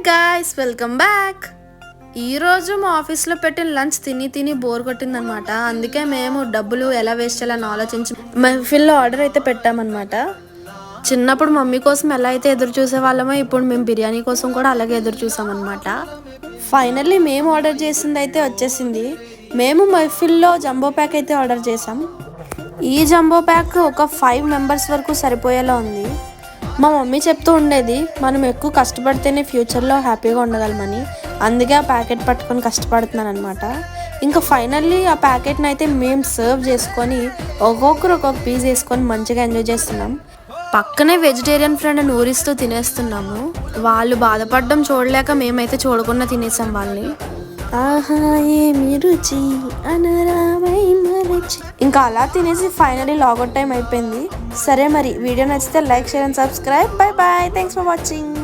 Guys, welcome back. ఈరోజు మా ఆఫీస్లో పెట్టిన లంచ్ తిని బోర్ కొట్టిందనమాట. అందుకే మేము డబ్బులు ఎలా వేస్ట్ చేయాలని ఆలోచించి మెహఫిల్లో ఆర్డర్ అయితే పెట్టామన్నమాట. చిన్నప్పుడు మమ్మీ కోసం ఎలా అయితే ఎదురు చూసే వాళ్ళమో ఇప్పుడు మేము బిర్యానీ కోసం కూడా అలాగే ఎదురు చూసామన్నమాట. ఫైనల్లీ మేము ఆర్డర్ చేసింది అయితే వచ్చేసింది. మేము మెహఫిల్లో జంబో ప్యాక్ అయితే ఆర్డర్ చేసాం. ఈ జంబో ప్యాక్ ఒక 5 మెంబర్స్ వరకు సరిపోయేలా ఉంది. మా మమ్మీ చెప్తూ ఉండేది, మనం ఎక్కువ కష్టపడితేనే ఫ్యూచర్లో హ్యాపీగా ఉండగలమని. అందుకే ఆ ప్యాకెట్ పట్టుకొని కష్టపడుతున్నాను అనమాట. ఇంకా ఫైనల్లీ ఆ ప్యాకెట్ని అయితే మేము సర్వ్ చేసుకొని ఒక్కొక్కరు ఒక్కొక్క పీస్ వేసుకొని మంచిగా ఎంజాయ్ చేస్తున్నాం. పక్కనే వెజిటేరియన్ ఫ్రెండ్ ఊరిస్తూ తినేస్తున్నాము. వాళ్ళు బాధపడడం చూడలేక మేమైతే చూడకుండా తినేసాం వాళ్ళని. ఆహా ఏమి రుచి అనరామై మరచి. ఇంకా అలా తినేసి ఫైనలీ లాగౌట్ టైం అయిపోయింది. సరే మరి వీడియో నచ్చితే like, share and subscribe. Bye bye. Thanks for watching.